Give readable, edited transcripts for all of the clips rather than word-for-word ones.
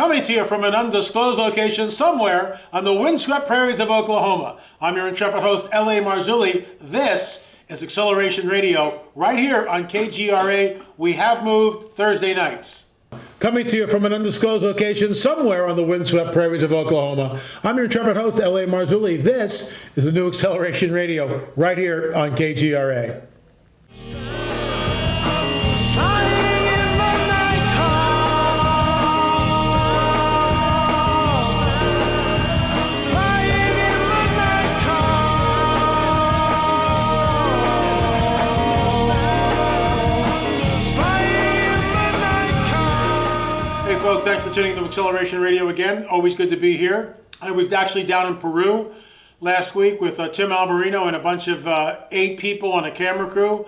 coming to you from an undisclosed location somewhere on the windswept prairies of Oklahoma. I'm your intrepid host, L.A. Marzulli. This is Acceleration Radio right here on KGRA. We have moved Thursday nights. Coming to you from an undisclosed location somewhere on the windswept prairies of Oklahoma. I'm your intrepid host, L.A. Marzulli. This is the new Acceleration Radio right here on KGRA. Folks, thanks for tuning in to Acceleration Radio again. Always good to be here. I was actually down in Peru last week with Tim Alberino and a bunch of 8 people on a camera crew.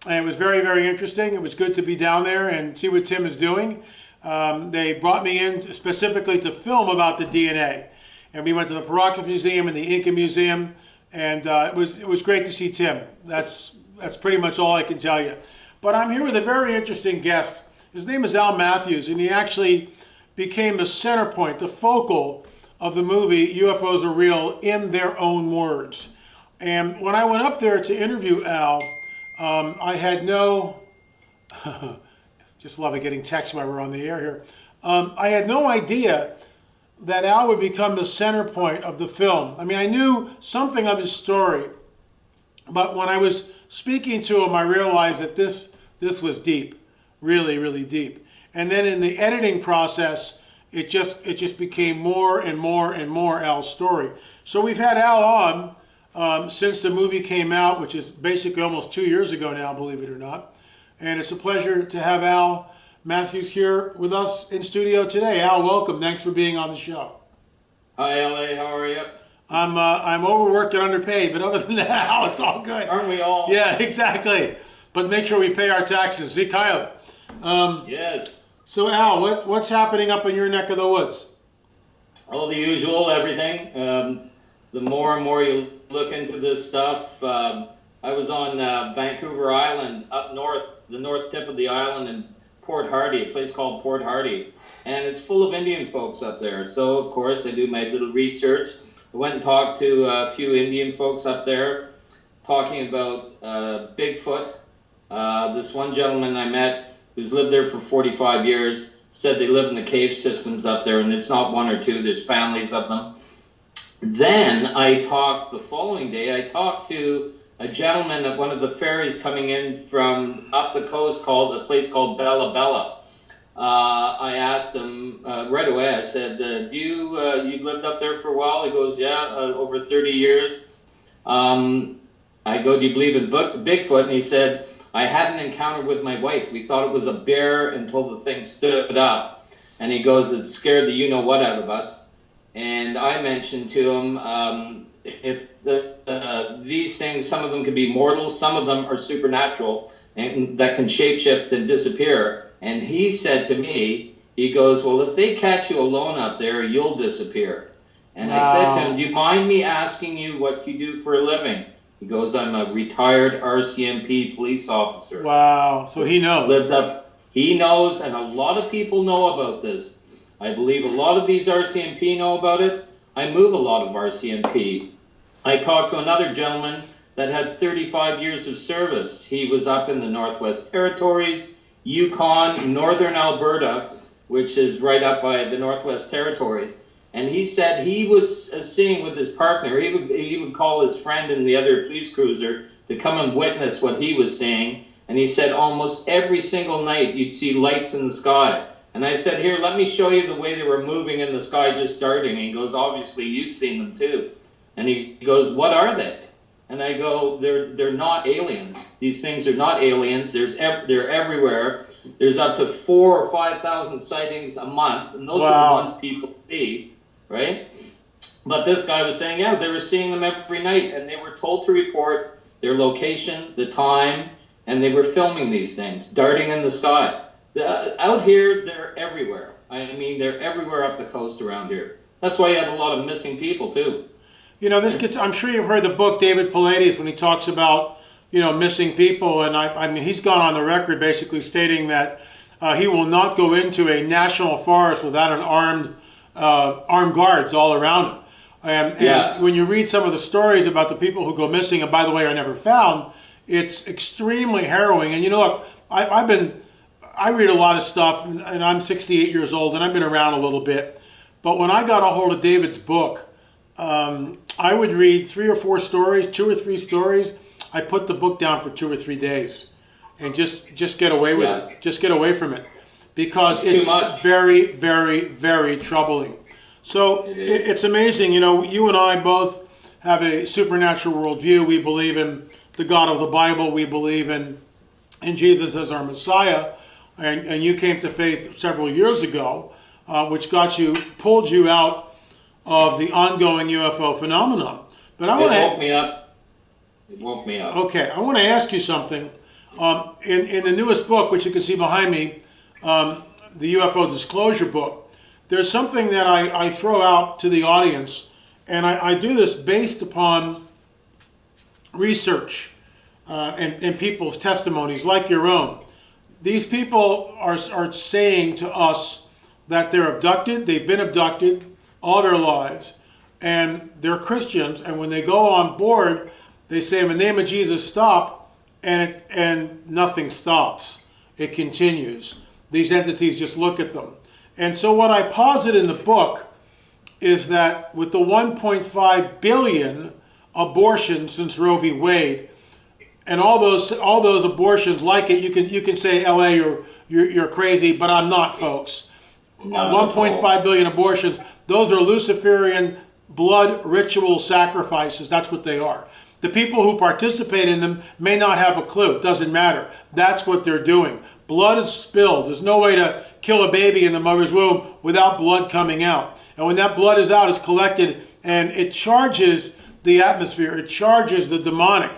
And it was very, very interesting. It was good to be down there and see what Tim is doing. They brought me in specifically to film about the DNA. And we went to the Paracas Museum and the Inca Museum. And it was great to see Tim. That's pretty much all I can tell you. But I'm here with a very interesting guest. His name is Al Matthews, and he actually became the center point, the focal of the movie UFOs Are Real in their own words. And when I went up there to interview Al, I had no, just love it getting texts while we're on the air here. I had no idea that Al would become the center point of the film. I mean, I knew something of his story, but when I was speaking to him, I realized that this was deep. Really, really deep. And then in the editing process, it just became more and more and more Al's story. So we've had Al on since the movie came out, which is basically almost 2 years ago now, believe it or not. And it's a pleasure to have Al Matthews here with us in studio today. Al, welcome. Thanks for being on the show. Hi, L.A. How are you? I'm overworked and underpaid, but other than that, Al, it's all good. Aren't we all? Yeah, exactly. But make sure we pay our taxes. See, Kyle? Yes. So Al, what's happening up in your neck of the woods? All the usual, everything. The more and more you look into this stuff, I was on Vancouver Island up north, the north tip of the island in Port Hardy, a place called Port Hardy. And it's full of Indian folks up there. So, of course, I do my little research. I went and talked to a few Indian folks up there talking about Bigfoot. This one gentleman I met who's lived there for 45 years, said they live in the cave systems up there, and it's not one or two, there's families of them. Then the following day, I talked to a gentleman at one of the ferries coming in from up the coast called a place called Bella Bella. I asked him right away, I said, you've lived up there for a while? He goes, yeah, over 30 years. I go, do you believe in Bigfoot? And he said, I had an encounter with my wife. We thought it was a bear until the thing stood up. And he goes, it scared the you-know-what out of us. And I mentioned to him, if these things, some of them can be mortal, some of them are supernatural, and that can shapeshift and disappear. And he said to me, he goes, well, if they catch you alone up there, you'll disappear. And wow. I said to him, do you mind me asking you what you do for a living? He goes, I'm a retired RCMP police officer. Wow. So he knows. He knows, and a lot of people know about this. I believe a lot of these RCMP know about it. I move a lot of RCMP. I talked to another gentleman that had 35 years of service. He was up in the Northwest Territories, Yukon, Northern Alberta, which is right up by the Northwest Territories. And he said he was seeing with his partner, he would call his friend in the other police cruiser to come and witness what he was seeing. And he said almost every single night you'd see lights in the sky. And I said, here, let me show you the way they were moving in the sky, just darting. And he goes, obviously you've seen them too. And he goes, what are they? And I go, they're not aliens. These things are not aliens. They're everywhere. There's up to 4,000 or 5,000 sightings a month. And those wow. are the ones people see. Right? But this guy was saying, yeah, they were seeing them every night, and they were told to report their location, the time, and they were filming these things, darting in the sky. Out here, they're everywhere. I mean, they're everywhere up the coast around here. That's why you have a lot of missing people, too. You know, I'm sure you've heard the book David Pallades when he talks about, missing people, and I mean, he's gone on the record basically stating that he will not go into a national forest without an armed guards all around him. And when you read some of the stories about the people who go missing, and by the way are never found, it's extremely harrowing. And you know, look, I read a lot of stuff, and I'm 68 years old, and I've been around a little bit. But when I got a hold of David's book, I would read 3 or 4 stories, 2 or 3 stories. I put the book down for 2 or 3 days, and just get away with it. Just get away from it, because it's very, very, very troubling. So it's amazing. You know, you and I both have a supernatural worldview. We believe in the God of the Bible. We believe in Jesus as our Messiah. And you came to faith several years ago, which pulled you out of the ongoing UFO phenomenon. But I want to woke me up. It woke me up. Okay, I want to ask you something. In the newest book, which you can see behind me, the UFO Disclosure book, there's something that I throw out to the audience, and I do this based upon research and people's testimonies like your own. These people are saying to us that they're abducted, they've been abducted all their lives, and they're Christians, and when they go on board, they say, in the name of Jesus, stop, and nothing stops. It continues. These entities just look at them. And so what I posit in the book is that with the 1.5 billion abortions since Roe v. Wade, and all those abortions like it, you can say, LA, you're crazy, but I'm not, folks. 1.5 billion abortions, those are Luciferian blood ritual sacrifices. That's what they are. The people who participate in them may not have a clue. It doesn't matter. That's what they're doing. Blood is spilled. There's no way to kill a baby in the mother's womb without blood coming out. And when that blood is out, it's collected, and it charges the atmosphere. It charges the demonic.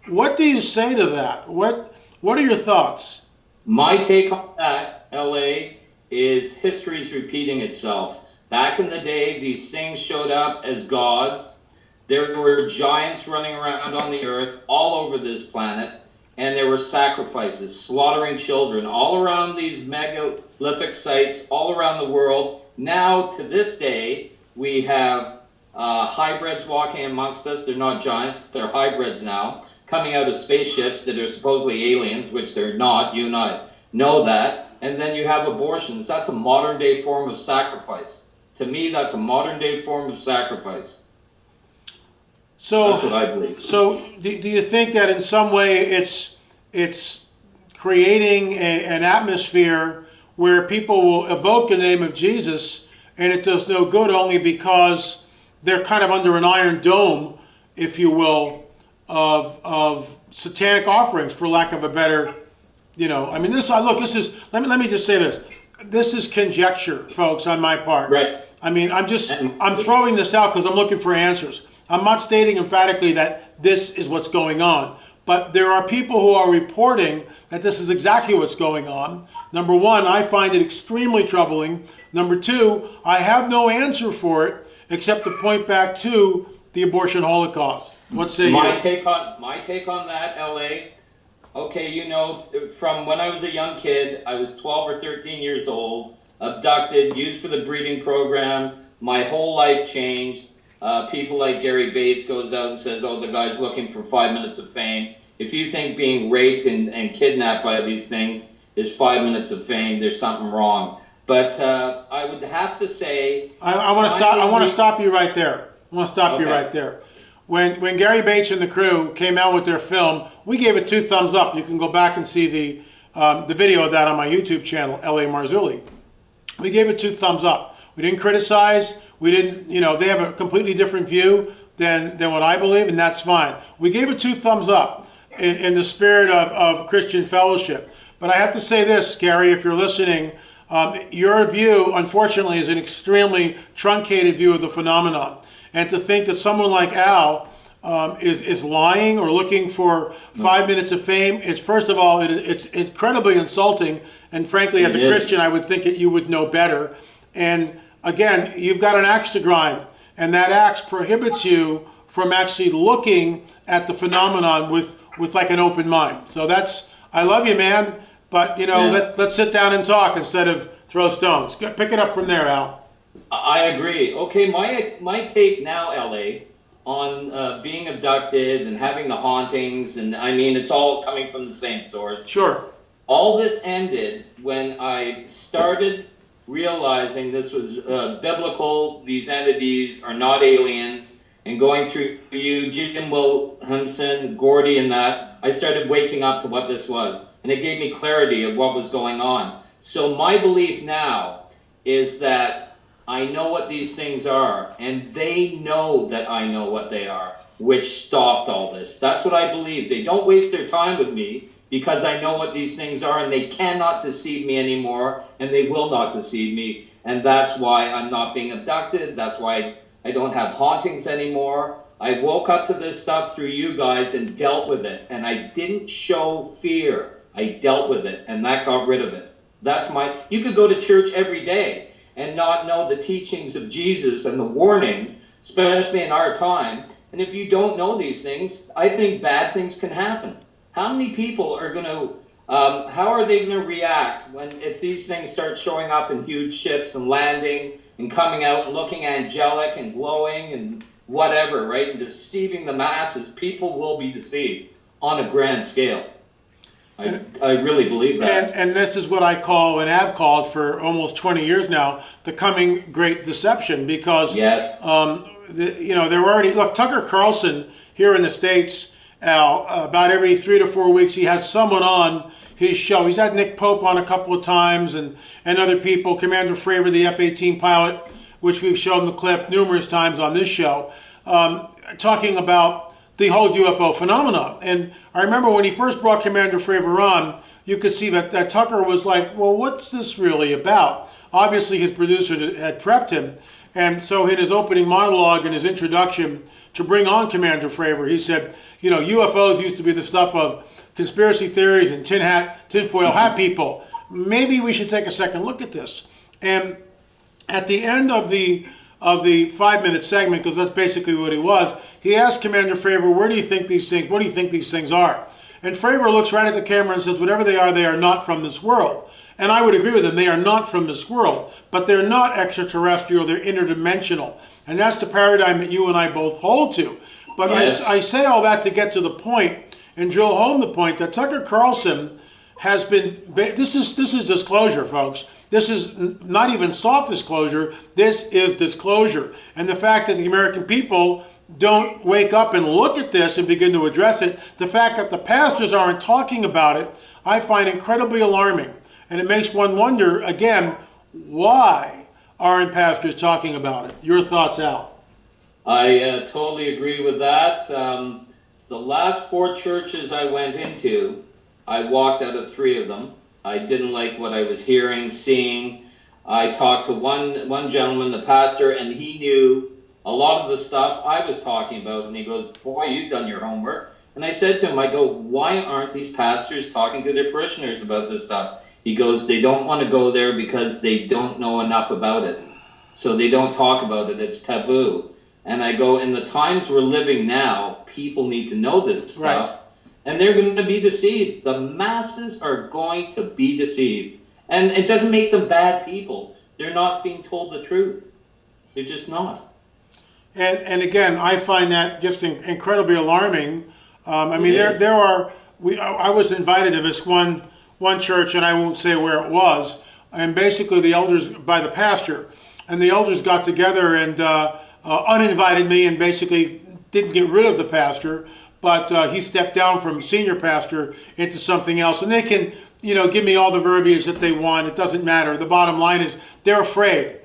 What do you say to that? What are your thoughts? My take on that, LA, is history's repeating itself. Back in the day, these things showed up as gods. There were giants running around on the earth all over this planet, and there were sacrifices, slaughtering children all around these megalithic sites all around the world. Now, to this day, we have hybrids walking amongst us. They're not giants, they're hybrids now, coming out of spaceships that are supposedly aliens, which they're not. You and I know that. And then you have abortions. That's a modern day form of sacrifice. To me, that's a modern day form of sacrifice. So that's what I believe. So do you think that in some way it's creating an atmosphere where people will evoke the name of Jesus, and it does no good only because they're kind of under an iron dome, if you will, of satanic offerings, for lack of a better, I mean, let me just say this. This is conjecture, folks, on my part. Right. I mean, I'm throwing this out because I'm looking for answers. I'm not stating emphatically that this is what's going on, but there are people who are reporting that this is exactly what's going on. Number one, I find it extremely troubling. Number two, I have no answer for it except to point back to the abortion Holocaust. What say you? My take on that, LA. Okay, from when I was a young kid, I was 12 or 13 years old, abducted, used for the breeding program. My whole life changed. People like Gary Bates goes out and says, oh, the guy's looking for 5 minutes of fame. If you think being raped and kidnapped by these things is 5 minutes of fame, there's something wrong. But I would have to say... I want to stop you right there. You right there. When Gary Bates and the crew came out with their film, we gave it 2 thumbs up. You can go back and see the video of that on my YouTube channel, L.A. Marzulli. We gave it 2 thumbs up. We didn't criticize. We didn't, they have a completely different view than what I believe, and that's fine. We gave it 2 thumbs up in the spirit of Christian fellowship. But I have to say this, Gary, if you're listening, your view, unfortunately, is an extremely truncated view of the phenomenon. And to think that someone like Al is lying or looking for 5 minutes of fame, it's, first of all, it's incredibly insulting. And frankly, as a Christian, I would think that you would know better. And again, you've got an axe to grind, and that axe prohibits you from actually looking at the phenomenon with like an open mind. So I love you, man. But, let's sit down and talk instead of throw stones. Pick it up from there, Al. I agree. Okay, my take now, LA, on being abducted and having the hauntings, and I mean, it's all coming from the same source. Sure. All this ended when I started realizing this was biblical, these entities are not aliens, and going through you, Jim Williamson, Gordy, and that, I started waking up to what this was, and it gave me clarity of what was going on. So my belief now is that I know what these things are, and they know that I know what they are, which stopped all this. That's what I believe. They don't waste their time with me because I know what these things are, and they cannot deceive me anymore, and they will not deceive me. And that's why I'm not being abducted. That's why I don't have hauntings anymore. I woke up to this stuff through you guys and dealt with it, and I didn't show fear. I dealt with it, and that got rid of it. You could go to church every day and not know the teachings of Jesus and the warnings, especially in our time. And if you don't know these things, I think bad things can happen. How many people are going to, how are they going to react if these things start showing up in huge ships and landing and coming out and looking angelic and glowing and whatever, right? And deceiving the masses? People will be deceived on a grand scale. I really believe that. And this is what I call and have called for almost 20 years now, the coming great deception, because yes. They're already, look, Tucker Carlson here in the States, Al, about every 3 to 4 weeks he has someone on his show. He's had Nick Pope on a couple of times and other people, Commander Fravor, the F-18 pilot, which we've shown the clip numerous times on this show, talking about the whole UFO phenomenon. And I remember when he first brought Commander Fravor on, you could see that Tucker was like, well, what's this really about? Obviously, his producer had prepped him. And so in his opening monologue and his introduction to bring on Commander Fravor, he said, UFOs used to be the stuff of conspiracy theories and tinfoil hat people. Maybe we should take a second look at this. And at the end of the 5-minute segment, because that's basically what he was, he asked Commander Fravor, what do you think these things are? And Fravor looks right at the camera and says, whatever they are not from this world. And I would agree with him, they are not from this world, but they're not extraterrestrial, they're interdimensional. And that's the paradigm that you and I both hold to. But yes. I say all that to get to the point and drill home the point that Tucker Carlson has been, this is disclosure, folks. This is not even soft disclosure, this is disclosure. And the fact that the American people don't wake up and look at this and begin to address it, the fact that the pastors aren't talking about it, I find incredibly alarming. And it makes one wonder, again, why aren't pastors talking about it? Your thoughts, Al? I totally agree with that. The last 4 churches I went into, I walked out of 3 of them. I didn't like what I was hearing, seeing. I talked to one gentleman, the pastor, and he knew a lot of the stuff I was talking about. And he goes, boy, you've done your homework. And I said to him, I go, why aren't these pastors talking to their parishioners about this stuff? He goes, they don't want to go there because they don't know enough about it. So they don't talk about it. It's taboo. And I go, in the times we're living now, people need to know this stuff. Right. And they're going to be deceived. The masses are going to be deceived. And it doesn't make them bad people. They're not being told the truth. They're just not. And again, I find that just incredibly alarming. I mean, I was invited to this one church, and I won't say where it was, and basically the elders, by the pastor, and the elders got together and uninvited me and basically didn't get rid of the pastor, but he stepped down from senior pastor into something else. And they can, give me all the verbiage that they want. It doesn't matter. The bottom line is they're afraid.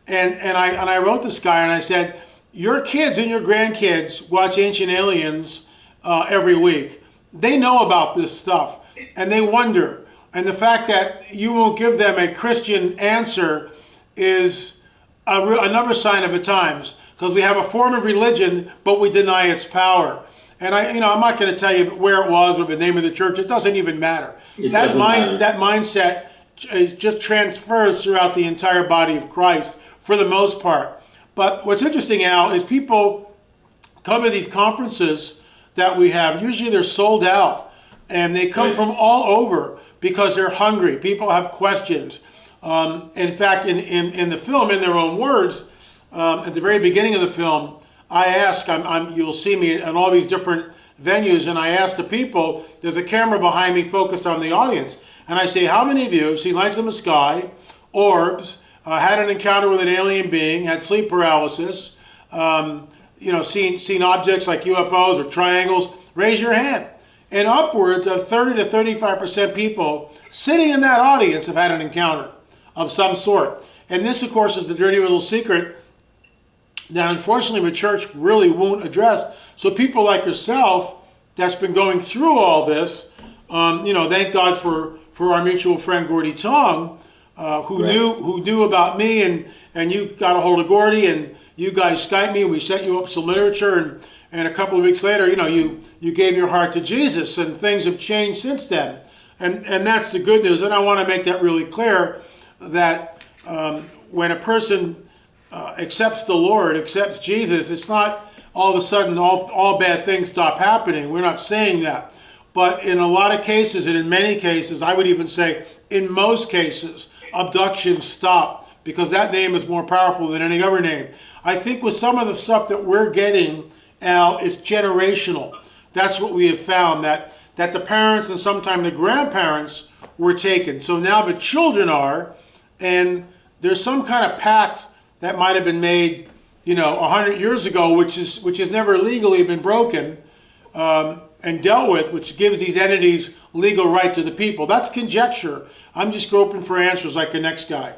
And I wrote this guy and I said, your kids and your grandkids watch Ancient Aliens every week. They know about this stuff and they wonder. And the fact that you won't give them a Christian answer is another sign of the times, because we have a form of religion, but we deny its power. And I'm not going to tell you where it was or the name of the church. It doesn't even matter. That mindset just transfers throughout the entire body of Christ for the most part. But what's interesting, Al, is people come to these conferences that we have. Usually they're sold out, and they come from all over because they're hungry. People have questions. In fact, in the film, in their own words, at the very beginning of the film, I ask, you'll see me in all these different venues, and I ask the people, there's a camera behind me focused on the audience, and I say, how many of you have seen lights in the sky, orbs, had an encounter with an alien being, had sleep paralysis, seen objects like UFOs or triangles? Raise your hand. And upwards of 30 to 35% people sitting in that audience have had an encounter of some sort. And this, of course, is the dirty little secret that unfortunately the church really won't address. So people like yourself that's been going through all this, thank God for our mutual friend Gordy Tong, who knew about me, and you got a hold of Gordy, and you guys Skyped me, and we sent you up some literature, and a couple of weeks later, you gave your heart to Jesus, and things have changed since then. And that's the good news. And I want to make that really clear, that when a person accepts the Lord, accepts Jesus, it's not all of a sudden all bad things stop happening. We're not saying that. But in a lot of cases, and in many cases, I would even say in most cases, abductions stop, because that name is more powerful than any other name. I think with some of the stuff that we're getting, Al, it's generational. That's what we have found, that the parents and sometimes the grandparents were taken. So now the children are, and there's some kind of pact that might have been made, 100 years ago, which has never legally been broken and dealt with, which gives these entities legal right to the people. That's conjecture. I'm just groping for answers like the next guy.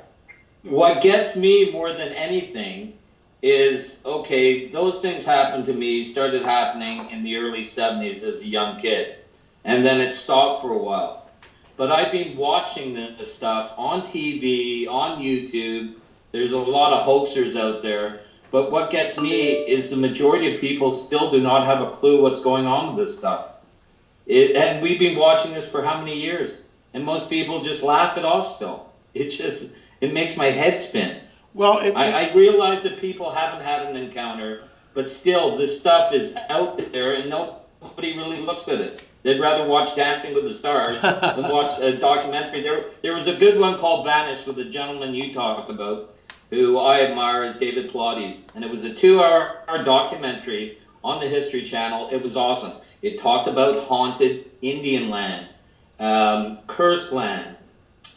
What gets me more than anything is, okay, those things happened to me, started happening in the early 70s as a young kid, and then it stopped for a while. But I've been watching this stuff on TV, on YouTube. There's a lot of hoaxers out there. But what gets me is the majority of people still do not have a clue what's going on with this stuff. And we've been watching this for how many years? And most people just laugh it off still. It makes my head spin. Well, I realize that people haven't had an encounter, but still, this stuff is out there and nobody really looks at it. They'd rather watch Dancing with the Stars than watch a documentary. There was a good one called Vanish with a gentleman you talked about, who I admire, is David Pilates. And it was a 2-hour documentary on the History Channel. It was awesome. It talked about haunted Indian land, cursed land.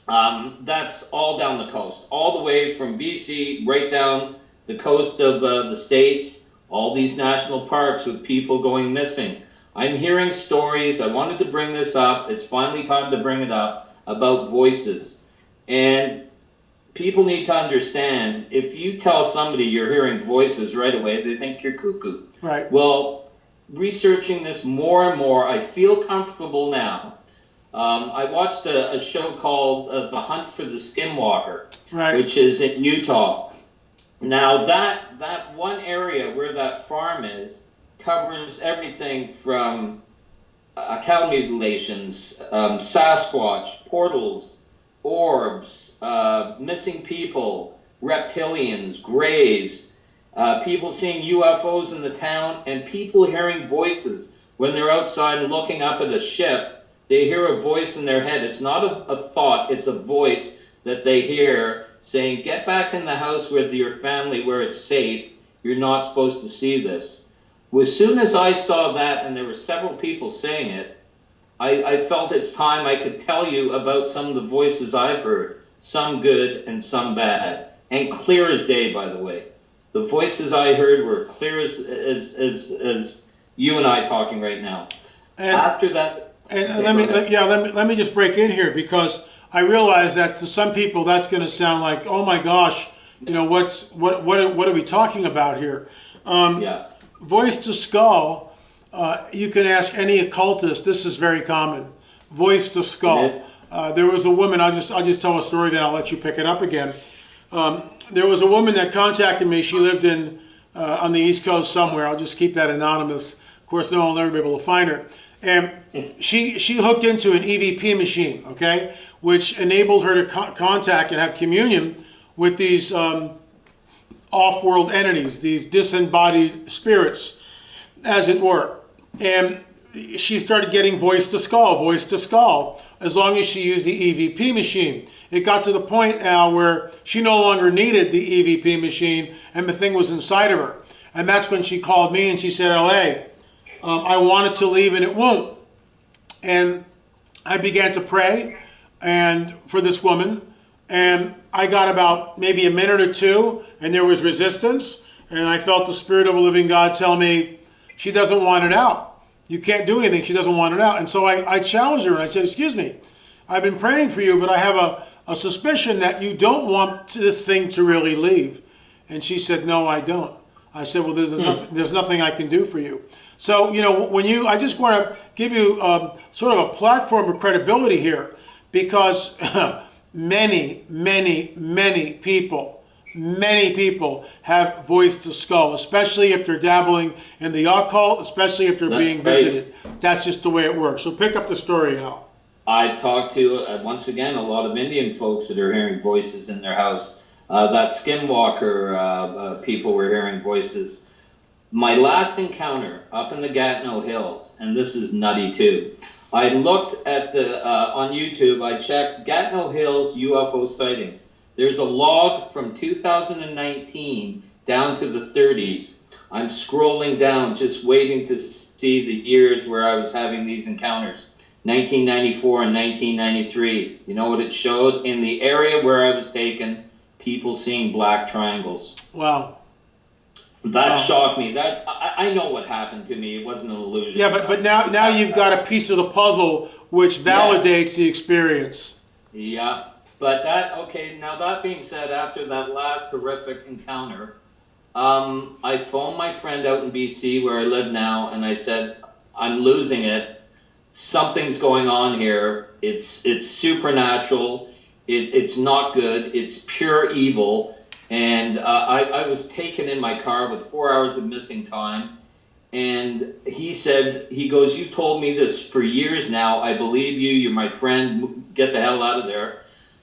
That's all down the coast, all the way from BC right down the coast of the States, all these national parks with people going missing. I'm hearing stories. I wanted to bring this up. It's finally time to bring it up, about voices. And people need to understand, if you tell somebody you're hearing voices right away, they think you're cuckoo. Right. Well, researching this more and more, I feel comfortable now. I watched a show called The Hunt for the Skinwalker, right, which is in Utah. Now, that one area where that farm is covers everything from cow mutilations, Sasquatch, portals, orbs, missing people, reptilians, graves, people seeing UFOs in the town, and people hearing voices when they're outside looking up at a ship. They hear a voice in their head. It's not a thought, it's a voice that they hear saying, get back in the house with your family where it's safe. You're not supposed to see this. As soon as I saw that, and there were several people saying it, I felt it's time I could tell you about some of the voices I've heard, some good and some bad, and clear as day, by the way. The voices I heard were clear as you and I talking right now. And after that... And let me just break in here, because I realize that to some people that's going to sound like, oh my gosh, what are we talking about here? Voice to skull. You can ask any occultist. This is very common. Voice to skull. There was a woman. I'll just tell a story, then I'll let you pick it up again. There was a woman that contacted me. She lived on the East Coast somewhere. I'll just keep that anonymous. Of course, no one will ever be able to find her. And she hooked into an EVP machine, okay, which enabled her to contact and have communion with these off-world entities, these disembodied spirits, as it were. And she started getting voice to skull, as long as she used the EVP machine. It got to the point now where she no longer needed the EVP machine, and the thing was inside of her. And that's when she called me and she said, LA, I wanted to leave and it won't. And I began to pray and for this woman, and I got about maybe a minute or two, and there was resistance, and I felt the Spirit of the living God tell me, she doesn't want it out. You can't do anything. She doesn't want it out. And so I challenged her and I said, excuse me, I've been praying for you, but I have a suspicion that you don't want this thing to really leave. And she said, no, I don't. I said, well, there's nothing I can do for you. So, you know, I just want to give you sort of a platform of credibility here, because many people have voice to skull, especially if they're dabbling in the occult, especially if they're being visited. That's just the way it works. So pick up the story, Al. I've talked to, once again, a lot of Indian folks that are hearing voices in their house. That skinwalker people were hearing voices. My last encounter up in the Gatineau Hills, and this is nutty too, I looked at on YouTube, I checked Gatineau Hills UFO sightings. There's a log from 2019 down to the 30s. I'm scrolling down, just waiting to see the years where I was having these encounters. 1994 and 1993. You know what it showed? In the area where I was taken, people seeing black triangles. Wow. That shocked me. That I know what happened to me. It wasn't an illusion. Yeah, but now you've got a piece of the puzzle which validates the experience. Yeah, but now that being said, after that last horrific encounter, I phoned my friend out in BC where I live now, and I said, I'm losing it. Something's going on here. It's supernatural. It's not good. It's pure evil. And I was taken in my car with 4 hours of missing time. And he goes, you've told me this for years now. I believe you. You're my friend. Get the hell out of there.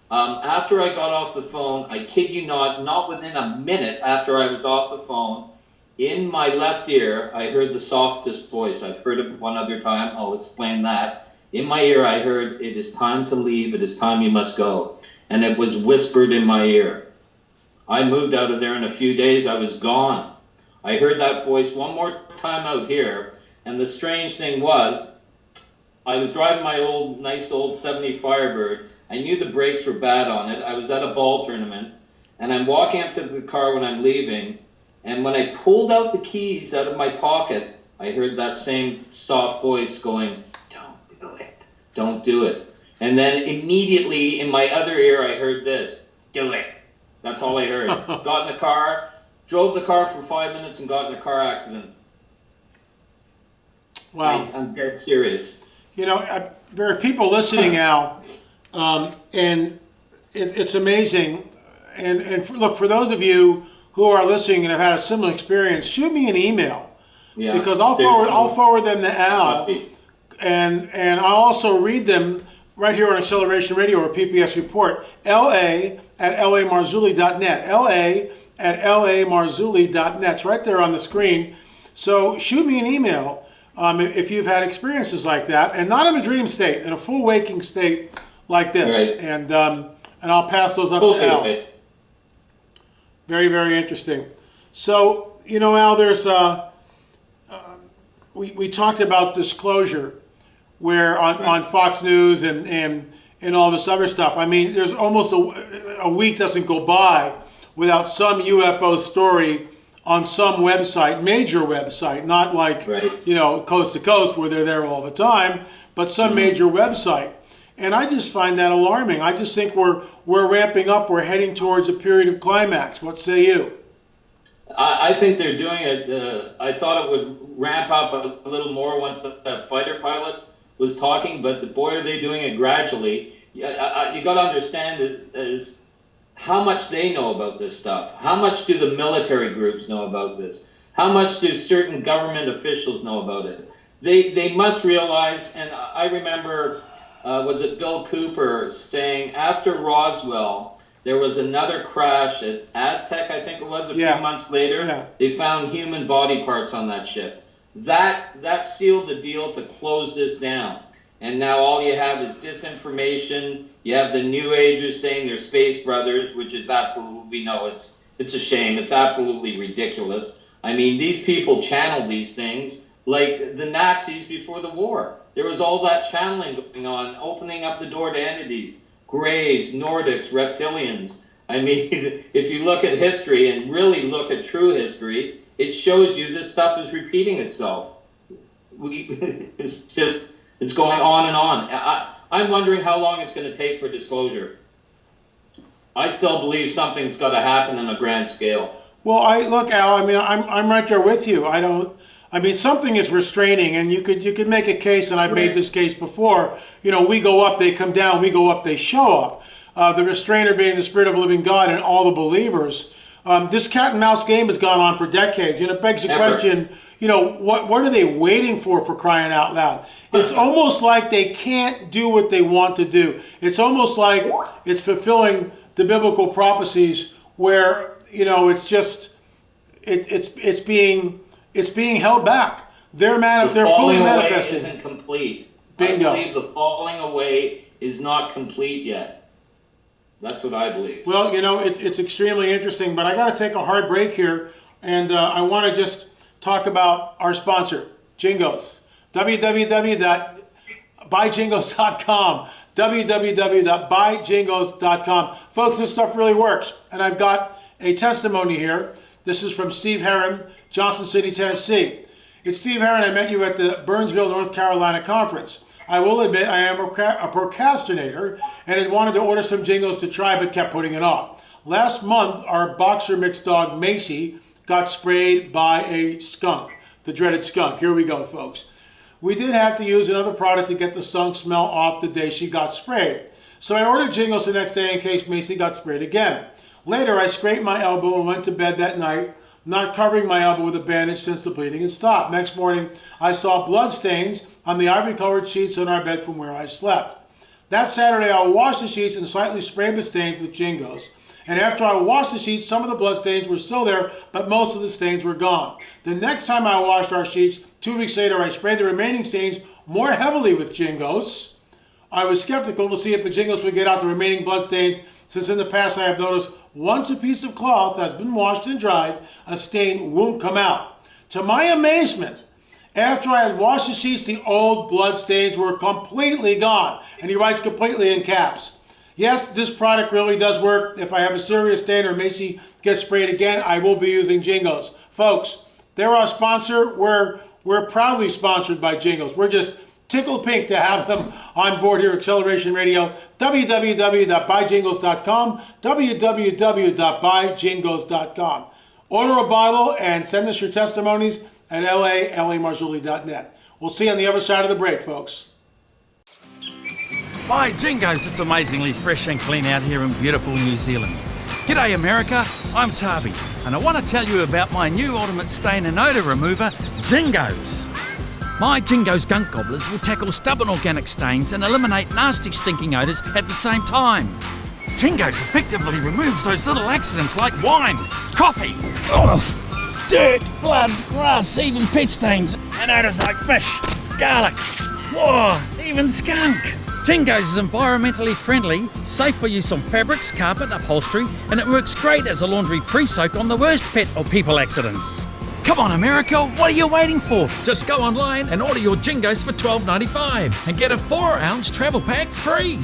After I got off the phone, I kid you not within a minute after I was off the phone, in my left ear, I heard the softest voice. I've heard it one other time. I'll explain that. In my ear, I heard, it is time to leave. It is time you must go. And it was whispered in my ear. I moved out of there in a few days. I was gone. I heard that voice one more time out here. And the strange thing was, I was driving my nice old 70 Firebird. I knew the brakes were bad on it. I was at a ball tournament. And I'm walking up to the car when I'm leaving. And when I pulled out the keys out of my pocket, I heard that same soft voice going, don't do it. Don't do it. And then immediately in my other ear, I heard this, do it. That's all I heard. Got in the car, drove the car for 5 minutes and got in a car accident. Wow. I'm dead serious. You know, there are people listening now, and it's amazing. And look, for those of you who are listening and have had a similar experience, shoot me an email. Yeah, because I'll forward them to Al, and I'll also read them right here on Acceleration Radio or PPS Report. LA@LAMarzulli.net. LA@LAMarzulli.net. It's right there on the screen. So shoot me an email if you've had experiences like that, and not in a dream state, in a full waking state like this. Right. And I'll pass those up to Al. Very, very interesting. So, you know, Al, there's we talked about disclosure, where on Fox News and all this other stuff. I mean, there's almost a week doesn't go by without some UFO story on some website, major website, not like, you know, coast to coast where they're there all the time, but some major website. And I just find that alarming. I just think we're ramping up. We're heading towards a period of climax. What say you? I think they're doing it. I thought it would ramp up a little more once that fighter pilot was talking, but boy, are they doing it gradually. You got to understand is how much they know about this stuff. How much do the military groups know about this? How much do certain government officials know about it? They must realize, and I remember, was it Bill Cooper saying after Roswell, there was another crash at Aztec, I think it was, a few months later. Yeah. They found human body parts on that ship. that sealed the deal to close this down. And now all you have is disinformation. You have the New Agers saying they're space brothers, which is absolutely, no, it's a shame. It's absolutely ridiculous. I mean, these people channel these things like the Nazis before the war. There was all that channeling going on, opening up the door to entities, Greys, Nordics, reptilians. I mean, if you look at history and really look at true history, it shows you this stuff is repeating itself. It's going on and on. I'm wondering how long it's going to take for disclosure. I still believe something's got to happen on a grand scale. Well, look, Al. I mean, I'm right there with you. I mean, something is restraining, and you could make a case, and I've made this case before. You know, we go up, they come down. We go up, they show up. The restrainer being the Spirit of the living God and all the believers. This cat and mouse game has gone on for decades, and it begs the question, you know, what are they waiting for crying out loud? It's almost like they can't do what they want to do. It's almost like it's fulfilling the biblical prophecies where, you know, it's just, it's being held back. They're fully manifesting. The falling away isn't complete. Bingo. I believe the falling away is not complete yet. That's what I believe. Well, you know, it's extremely interesting, but I got to take a hard break here, and I want to just talk about our sponsor, Jingos. www.buyjingos.com. www.buyjingos.com. Folks, this stuff really works, and I've got a testimony here. This is from Steve Herron, Johnson City, Tennessee. It's Steve Herron. I met you at the Burnsville, North Carolina conference. I will admit I am a procrastinator and had wanted to order some Jingos to try but kept putting it off. Last month, our boxer mixed dog, Macy, got sprayed by a skunk, the dreaded skunk. Here we go, folks. We did have to use another product to get the skunk smell off the day she got sprayed. So I ordered Jingos the next day in case Macy got sprayed again. Later, I scraped my elbow and went to bed that night, not covering my elbow with a bandage since the bleeding had stopped. Next morning, I saw blood stains on the ivory-colored sheets on our bed from where I slept. That Saturday, I washed the sheets and slightly sprayed the stains with Jingos. And after I washed the sheets, some of the blood stains were still there, but most of the stains were gone. The next time I washed our sheets, 2 weeks later, I sprayed the remaining stains more heavily with Jingos. I was skeptical to see if the Jingos would get out the remaining blood stains, since in the past I have noticed once a piece of cloth has been washed and dried, a stain won't come out. To my amazement, after I had washed the sheets, the old blood stains were completely gone. And he writes completely in caps. Yes, this product really does work. If I have a serious stain or Macy gets sprayed again, I will be using Jingos. Folks, they're our sponsor. We're proudly sponsored by Jingos. We're just tickled pink to have them on board here at Acceleration Radio. www.buyjingos.com. www.buyjingos.com. Order a bottle and send us your testimonies at laMarzulli.net. We'll see you on the other side of the break, folks. By Jingos, it's amazingly fresh and clean out here in beautiful New Zealand. G'day America, I'm Tarby, and I want to tell you about my new ultimate stain and odour remover, Jingos. My Jingos gunk gobblers will tackle stubborn organic stains and eliminate nasty stinking odours at the same time. Jingos effectively removes those little accidents like wine, coffee, dirt, blood, grass, even pet stains, and odours like fish, garlic, even skunk. Jingos is environmentally friendly, safe for use on fabrics, carpet, upholstery, and it works great as a laundry pre-soak on the worst pet or people accidents. Come on America, what are you waiting for? Just go online and order your Jingos for $12.95 and get a 4-ounce travel pack free.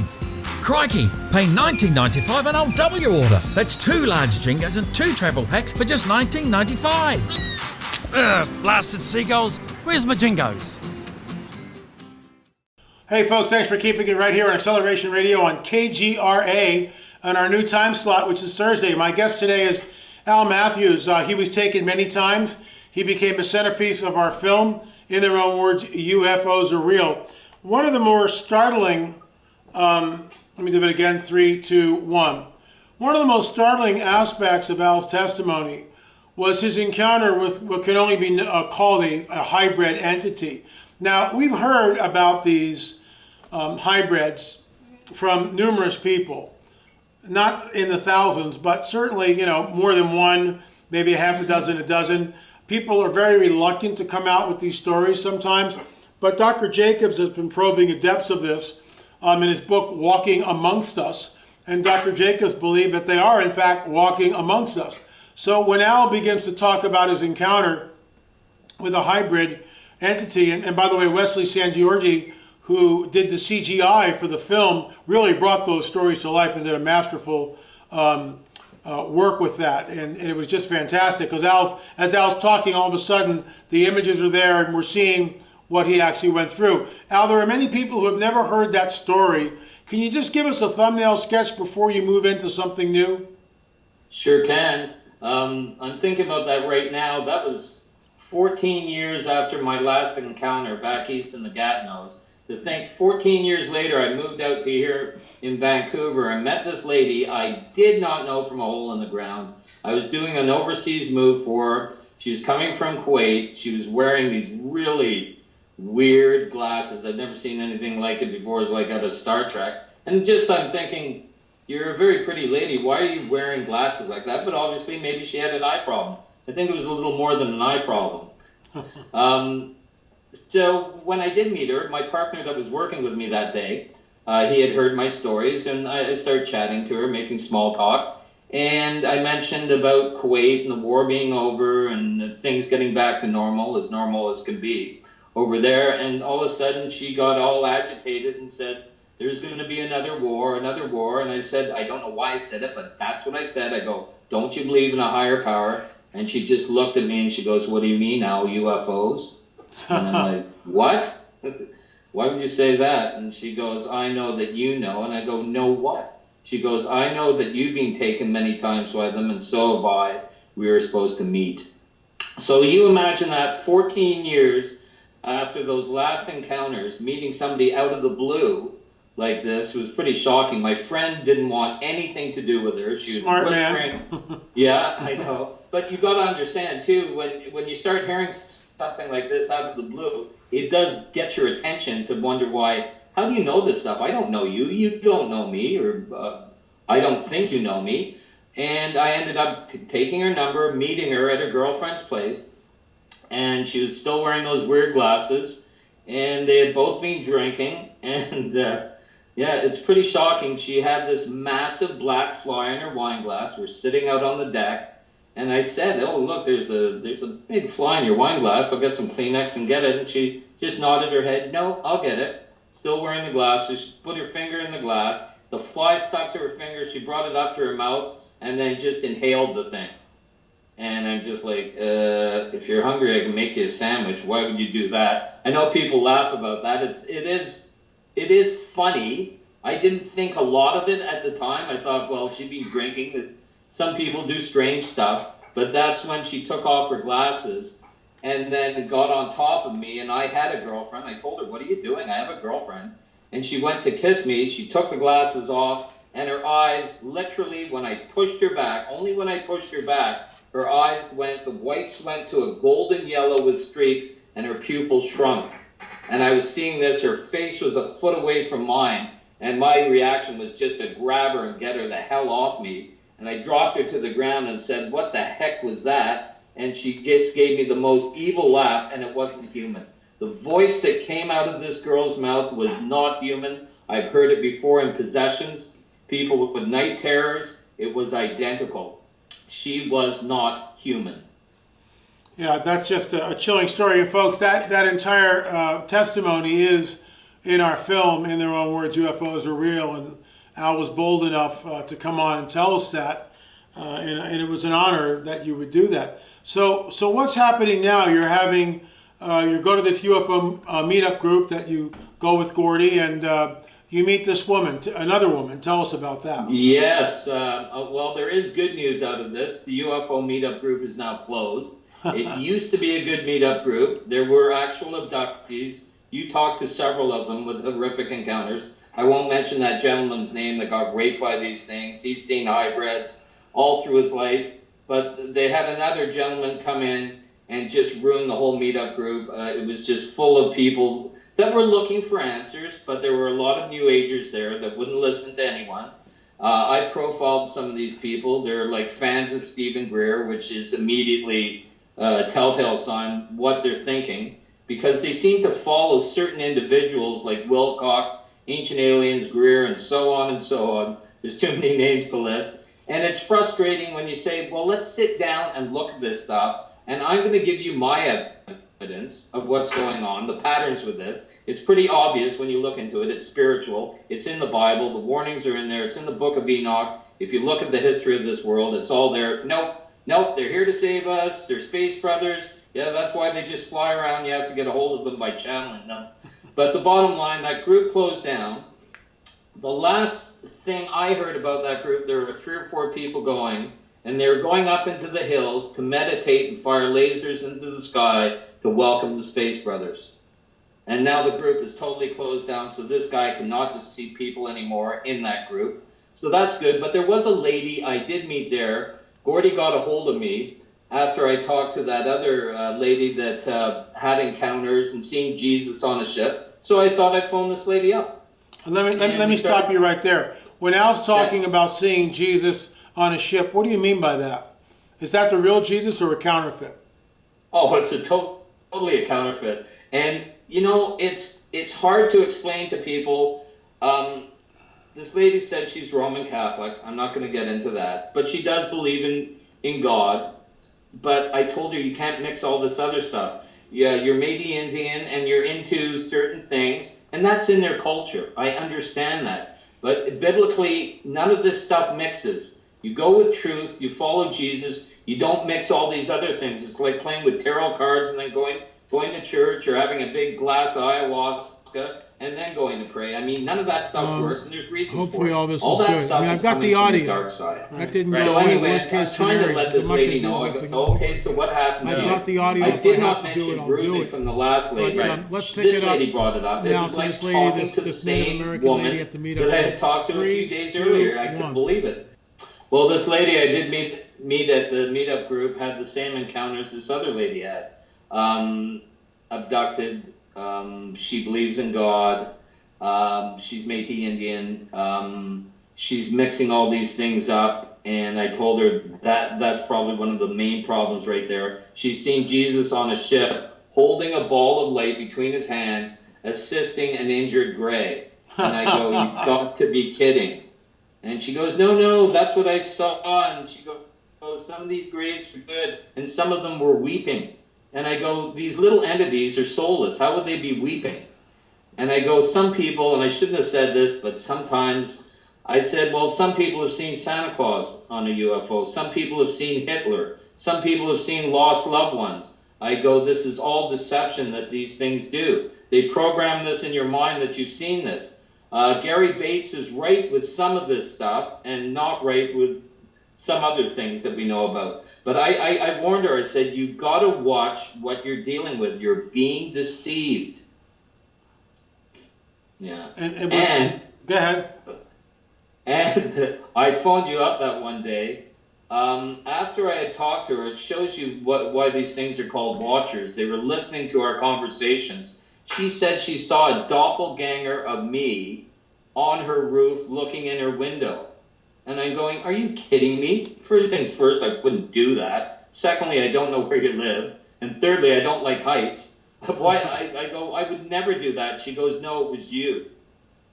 Crikey, pay $19.95 and I'll double your order. That's 2 large Jingos and 2 travel packs for just $19.95. Blasted seagulls, where's my Jingos? Hey folks, thanks for keeping it right here on Acceleration Radio on KGRA on our new time slot, which is Thursday. My guest today is Al Matthews. He was taken many times. He became a centerpiece of our film. In their own words, UFOs are real. One of the more startling, let me do it again, 3, 2, 1. One of the most startling aspects of Al's testimony was his encounter with what can only be called a hybrid entity. Now, we've heard about these hybrids from numerous people, not in the thousands, but certainly, more than one, maybe a half a dozen, people are very reluctant to come out with these stories sometimes, but Dr. Jacobs has been probing the depths of this in his book, Walking Amongst Us, and Dr. Jacobs believed that they are, in fact, walking amongst us. So when Al begins to talk about his encounter with a hybrid entity, and by the way, Wesley Sangiorgi, who did the CGI for the film, really brought those stories to life and did a masterful work with that, and it was just fantastic, because as Al's talking, all of a sudden the images are there and we're seeing what he actually went through. Al, there are many people who have never heard that story. Can you just give us a thumbnail sketch before you move into something new? Sure can. I'm thinking about that right now. That was 14 years after my last encounter back east in the Gatineaus. To think 14 years later, I moved out to here in Vancouver and met this lady I did not know from a hole in the ground. I was doing an overseas move for her. She was coming from Kuwait. She was wearing these really weird glasses. I've never seen anything like it before. It was like out of Star Trek. And just I'm thinking, you're a very pretty lady. Why are you wearing glasses like that? But obviously, maybe she had an eye problem. I think it was a little more than an eye problem. So when I did meet her, my partner that was working with me that day, he had heard my stories, and I started chatting to her, making small talk. And I mentioned about Kuwait and the war being over and things getting back to normal as can be over there. And all of a sudden she got all agitated and said, there's going to be another war. And I said, I don't know why I said it, but that's what I said. I go, don't you believe in a higher power? And she just looked at me and she goes, what do you mean now, UFOs? And I'm like, what? Why would you say that? And she goes, I know that you know. And I go, know what? She goes, I know that you've been taken many times by them, and so have I. We were supposed to meet. So you imagine that 14 years after those last encounters, meeting somebody out of the blue like this was pretty shocking. My friend didn't want anything to do with her. She was Smart whispering. Man. Yeah, I know. But you got to understand, too, when you start hearing something like this out of the blue, it does get your attention to wonder why. How do you know this stuff? I don't know you. You don't know me, or I don't think you know me. And I ended up taking her number, meeting her at her girlfriend's place, and she was still wearing those weird glasses, and they had both been drinking, and yeah, it's pretty shocking. She had this massive black fly in her wine glass. We're sitting out on the deck. And I said, oh, look, there's a big fly in your wine glass. I'll get some Kleenex and get it. And she just nodded her head. No, I'll get it. Still wearing the glasses. She put her finger in the glass. The fly stuck to her finger. She brought it up to her mouth and then just inhaled the thing. And I'm just like, if you're hungry, I can make you a sandwich. Why would you do that? I know people laugh about that. It is funny. I didn't think a lot of it at the time. I thought, well, she'd be drinking. Some people do strange stuff, but that's when she took off her glasses and then got on top of me, and I had a girlfriend. I told her, what are you doing? I have a girlfriend. And she went to kiss me. She took the glasses off, and her eyes, literally, when I pushed her back, only when I pushed her back, her eyes went, the whites went to a golden yellow with streaks, and her pupils shrunk. And I was seeing this. Her face was a foot away from mine, and my reaction was just to grab her and get her the hell off me. And I dropped her to the ground and said, what the heck was that? And she just gave me the most evil laugh, and it wasn't human. The voice that came out of this girl's mouth was not human. I've heard it before in possessions, people with night terrors. It was identical. She was not human. Yeah, that's just a chilling story. And folks, that entire testimony is in our film, in their own words, UFOs are real. And Al was bold enough to come on and tell us that, and it was an honor that you would do that. So what's happening now? You're having, you go to this UFO meetup group that you go with Gordy, and you meet this woman, another woman. Tell us about that. Yes. Well, there is good news out of this. The UFO meetup group is now closed. It used to be a good meetup group. There were actual abductees. You talked to several of them with horrific encounters. I won't mention that gentleman's name that got raped by these things. He's seen hybrids all through his life. But they had another gentleman come in and just ruin the whole meetup group. It was just full of people that were looking for answers, but there were a lot of New Agers there that wouldn't listen to anyone. I profiled some of these people. They're like fans of Stephen Greer, which is immediately telltale sign what they're thinking, because they seem to follow certain individuals like Wilcox, Ancient Aliens, Greer, and so on and so on. There's too many names to list. And it's frustrating when you say, well, let's sit down and look at this stuff, and I'm going to give you my evidence of what's going on, the patterns with this. It's pretty obvious when you look into it. It's spiritual. It's in the Bible. The warnings are in there. It's in the book of Enoch. If you look at the history of this world, it's all there. Nope, they're here to save us. They're space brothers. Yeah, that's why they just fly around. You have to get a hold of them by channeling them. But the bottom line, that group closed down. The last thing I heard about that group, there were 3 or 4 people going, and they were going up into the hills to meditate and fire lasers into the sky to welcome the Space Brothers. And now the group is totally closed down, so this guy cannot just see people anymore in that group. So that's good. But there was a lady I did meet there. Gordy got a hold of me after I talked to that other lady that had encounters and seen Jesus on a ship. So I thought I'd phone this lady up. Let me stop you right there. When Al's talking about seeing Jesus on a ship, what do you mean by that? Is that the real Jesus or a counterfeit? Oh, it's totally a counterfeit. And, you know, it's hard to explain to people. This lady said she's Roman Catholic. I'm not going to get into that. But she does believe in God. But I told her you can't mix all this other stuff. Yeah, you're maybe Indian and you're into certain things, and that's in their culture. I understand that. But biblically, none of this stuff mixes. You go with truth, you follow Jesus, you don't mix all these other things. It's like playing with tarot cards and then going to church or having a big glass of ayahuasca and then going to pray. I mean, none of that stuff works, and there's reasons hopefully for it. all this all is that good. stuff I mean, I've is got coming the from audio. the dark side. That didn't Right. go So away. anyway, Worst case I'm trying to scenario. let this I'm not lady gonna know. do I it. go, okay, so what happened I've to got the you? audio. I If did I not have to do mention it, I'll do bruising it. from the last lady, But, right? let's pick This it up lady brought it up. It now was to like this lady, talking this- to the this Native same American woman lady at the meetup. that I had talked to a few 3, days 2, earlier. I couldn't 1. believe it. Well, this lady I did meet at the meetup group had the same encounters this other lady had. Abducted. She believes in God. She's Métis Indian. She's mixing all these things up, and I told her that that's probably one of the main problems right there. She's seen Jesus on a ship holding a ball of light between his hands, assisting an injured gray. And I go, you've got to be kidding. And she goes, no, that's what I saw. And she goes, oh, some of these grays were good, and some of them were weeping. And I go, these little entities are soulless. How would they be weeping? And I go, some people, and I shouldn't have said this, but sometimes I said, well, some people have seen Santa Claus on a UFO. Some people have seen Hitler. Some people have seen lost loved ones. I go, this is all deception that these things do. They program this in your mind that you've seen this. Gary Bates is right with some of this stuff and not right with some other things that we know about. But I warned her, I said, you've got to watch what you're dealing with. You're being deceived. Yeah. And go ahead. And I phoned you up that one day. After I had talked to her, it shows you why these things are called watchers. They were listening to our conversations. She said she saw a doppelganger of me on her roof looking in her window. And I'm going, are you kidding me? First things first, I wouldn't do that. Secondly, I don't know where you live. And thirdly, I don't like heights. Why? I go, I would never do that. She goes, no, it was you.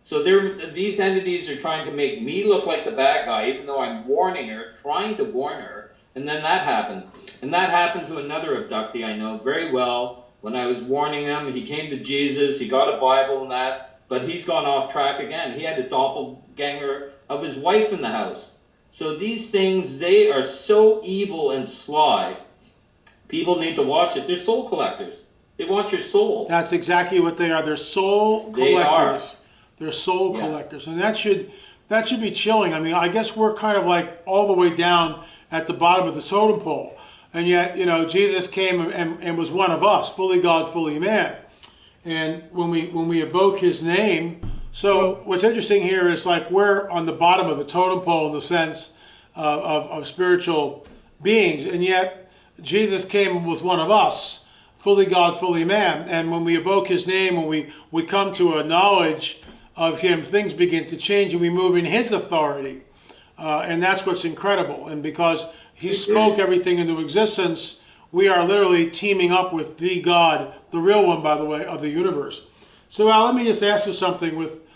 So these entities are trying to make me look like the bad guy, even though I'm warning her, trying to warn her. And then that happened. And that happened to another abductee I know very well. When I was warning him, he came to Jesus, he got a Bible and that, but he's gone off track again. He had a doppelganger of his wife in the house. So these things, they are so evil and sly. People need to watch it. They're soul collectors. They want your soul. That's exactly what they are. They're soul They collectors. are. They're soul collectors. And that should be chilling. I mean, I guess we're kind of like all the way down at the bottom of the totem pole. And yet, you know, Jesus came and was one of us, fully God, fully man. And when we evoke his name, so what's interesting here is like we're on the bottom of the totem pole in the sense of spiritual beings. And yet Jesus came and was one of us, fully God, fully man. And when we evoke his name, when we come to a knowledge of him, things begin to change and we move in his authority. And that's what's incredible. And because he spoke everything into existence, we are literally teaming up with the God, the real one, by the way, of the universe. So Al, let me just ask you something. With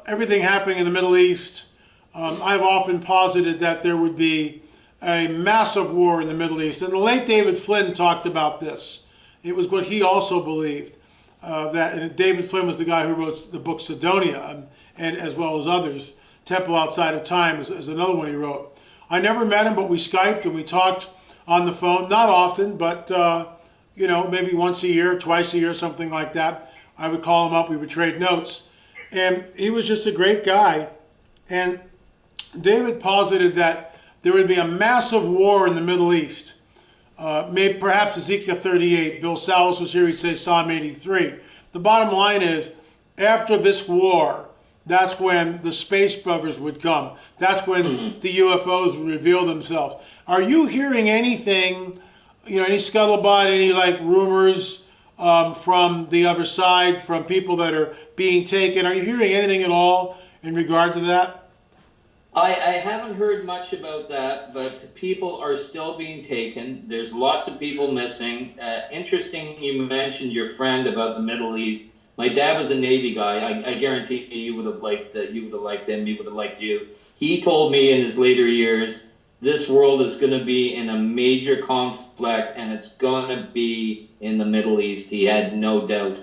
everything happening in the Middle East, I've often posited that there would be a massive war in the Middle East. And the late David Flynn talked about this. It was what he also believed. And David Flynn was the guy who wrote the book Sidonia, and as well as others. Temple Outside of Time is another one he wrote. I never met him, but we Skyped and we talked on the phone. Not often, but maybe once a year, twice a year, something like that. I would call him up, we would trade notes. And he was just a great guy. And David posited that there would be a massive war in the Middle East. Maybe perhaps Ezekiel 38. Bill Salas was here, he'd say Psalm 83. The bottom line is, after this war, that's when the Space Brothers would come. That's when the UFOs would reveal themselves. Are you hearing anything, any scuttlebutt, any rumors from the other side, from people that are being taken? Are you hearing anything at all in regard to that? I haven't heard much about that, but people are still being taken. There's lots of people missing. Interesting you mentioned your friend about the Middle East. My dad was a Navy guy. I guarantee you would have liked him. He would have liked you. He told me in his later years, this world is going to be in a major conflict, and it's going to be in the Middle East. He had no doubt.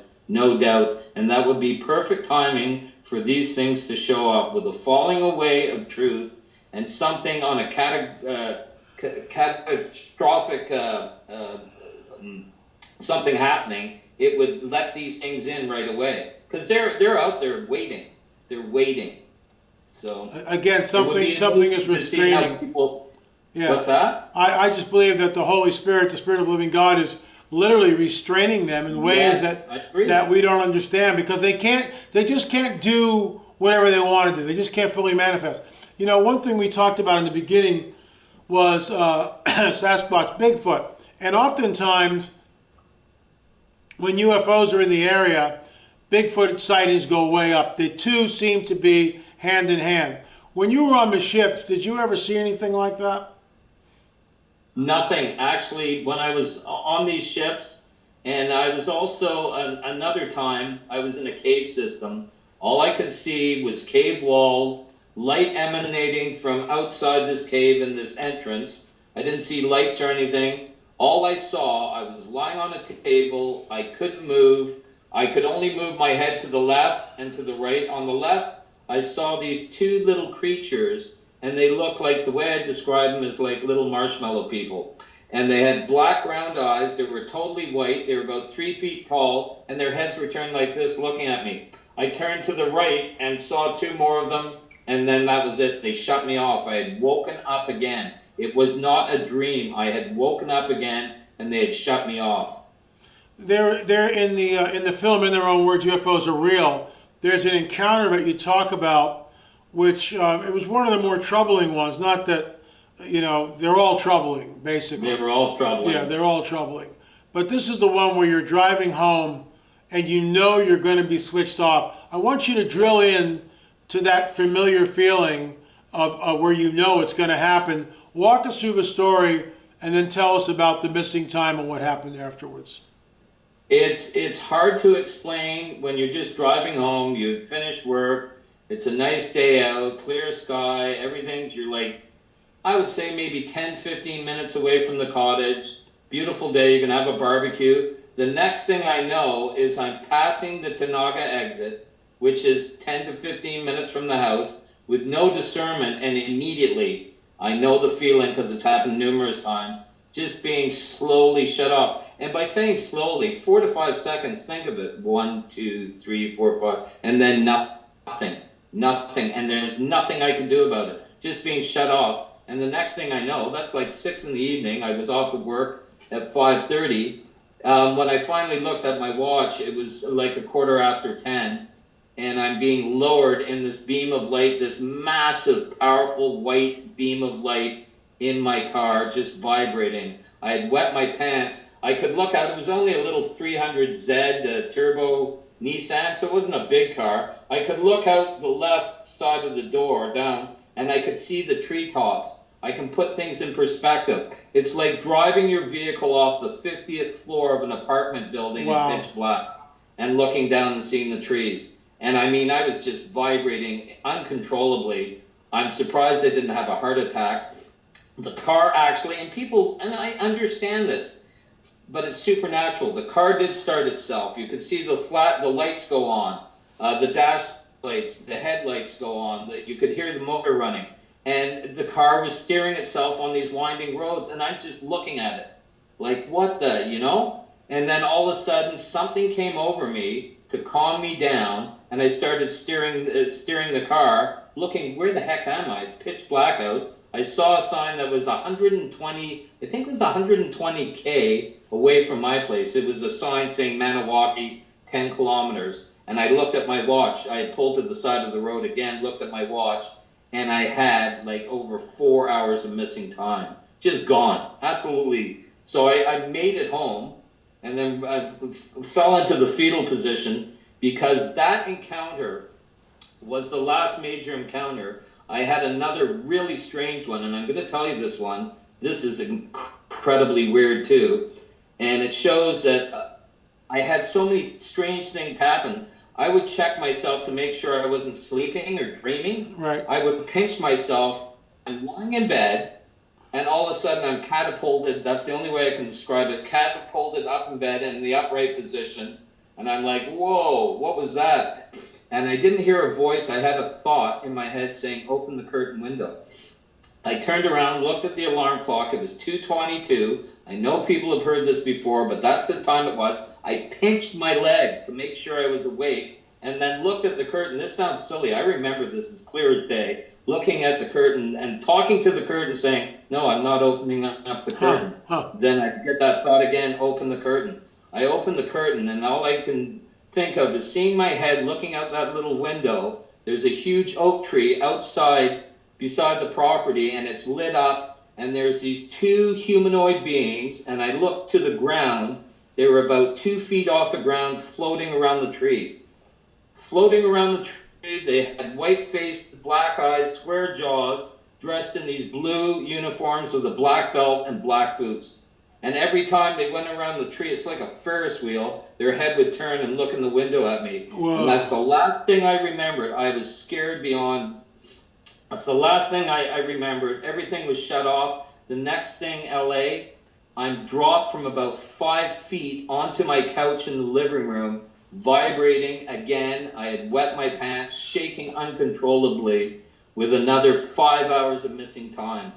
And that would be perfect timing for these things to show up, with a falling away of truth and something on a catastrophic something happening. It would let these things in right away, because they're out there waiting. They're waiting. So again, something is restraining. Yeah. What's that? I just believe that the Holy Spirit, the Spirit of the living God, is literally restraining them in ways that we don't understand, because they just can't do whatever they want to do. They just can't fully manifest. One thing we talked about in the beginning was Sasquatch, Bigfoot. And oftentimes, when UFOs are in the area, Bigfoot sightings go way up. The two seem to be hand in hand. When you were on the ships, did you ever see anything like that? Nothing. Actually, when I was on these ships, and I was also, another time, I was in a cave system. All I could see was cave walls, light emanating from outside this cave in this entrance. I didn't see lights or anything. All I saw, I was lying on a table. I couldn't move. I could only move my head to the left and to the right. On the left, I saw these two little creatures, and they looked like, the way I describe them, is like little marshmallow people. And they had black round eyes. They were totally white. They were about 3 feet tall, and their heads were turned like this, looking at me. I turned to the right and saw two more of them, and then that was it. They shut me off. I had woken up again. It was not a dream. I had woken up again, and they had shut me off. They're in the film, in their own words, UFOs are real. There's an encounter that you talk about, which it was one of the more troubling ones. Not that, they're all troubling, basically. They were all troubling. Yeah, they're all troubling. But this is the one where you're driving home and you're going to be switched off. I want you to drill in to that familiar feeling of where it's going to happen. Walk us through the story and then tell us about the missing time and what happened afterwards. It's hard to explain when you're just driving home. You've finished work. It's a nice day out, clear sky, you're like, I would say maybe 10, 15 minutes away from the cottage. Beautiful day, you can have a barbecue. The next thing I know is I'm passing the Tanaga exit, which is 10 to 15 minutes from the house, with no discernment, and immediately I know the feeling, because it's happened numerous times, just being slowly shut off. And by saying slowly, 4 to 5 seconds, think of it. 1, 2, 3, 4, 5, and then nothing. And there's nothing I can do about it. Just being shut off. And the next thing I know, that's like 6 in the evening. I was off of work at 5:30. When I finally looked at my watch, it was like 10:15. And I'm being lowered in this beam of light, this massive, powerful white beam of light in my car, just vibrating. I had wet my pants. I could look out. It was only a little 300Z turbo Nissan, so it wasn't a big car. I could look out the left side of the door down, and I could see the treetops. I can put things in perspective. It's like driving your vehicle off the 50th floor of an apartment building in pitch black and looking down and seeing the trees. And I mean, I was just vibrating uncontrollably. I'm surprised I didn't have a heart attack. The car actually, and people, and I understand this, but it's supernatural. The car did start itself. You could see the lights go on, the dash lights, the headlights go on. You could hear the motor running. And the car was steering itself on these winding roads, and I'm just looking at it like, what the, you know? And then all of a sudden, something came over me to calm me down, and I started steering the car, looking, where the heck am I? It's pitch black out. I saw a sign that was 120, I think it was 120K away from my place. It was a sign saying Maniwaki, 10 kilometers. And I looked at my watch. I had pulled to the side of the road again, looked at my watch, and I had like over 4 hours of missing time. Just gone. Absolutely. So I made it home, and then I fell into the fetal position because that encounter was the last major encounter. I had another really strange one, and I'm going to tell you this one. This is incredibly weird too. And it shows that I had so many strange things happen. I would check myself to make sure I wasn't sleeping or dreaming. Right. I would pinch myself. I'm lying in bed, and all of a sudden I'm catapulted. That's the only way I can describe it. Catapulted up in bed in the upright position. And I'm like, whoa, what was that? And I didn't hear a voice. I had a thought in my head saying, open the curtain window. I turned around, looked at the alarm clock. It was 2:22. I know people have heard this before, but that's the time it was. I pinched my leg to make sure I was awake, and then looked at the curtain. This sounds silly. I remember this as clear as day. Looking at the curtain and talking to the curtain saying, no, I'm not opening up the curtain. Then I get that thought again, open the curtain. I opened the curtain, and all I can think of is seeing my head looking out that little window. There's a huge oak tree outside beside the property, and it's lit up, and there's these two humanoid beings, and I looked to the ground. They were about 2 feet off the ground, floating around the tree. Floating around the tree, they had white faces, black eyes, square jaws, dressed in these blue uniforms with a black belt and black boots. And every time they went around the tree, it's like a Ferris wheel, their head would turn and look in the window at me. Whoa. And that's the last thing I remembered. I was scared beyond. That's the last thing I remembered. Everything was shut off. The next thing, LA, I'm dropped from about 5 feet onto my couch in the living room, vibrating again. I had wet my pants, shaking uncontrollably, with another 5 hours of missing time.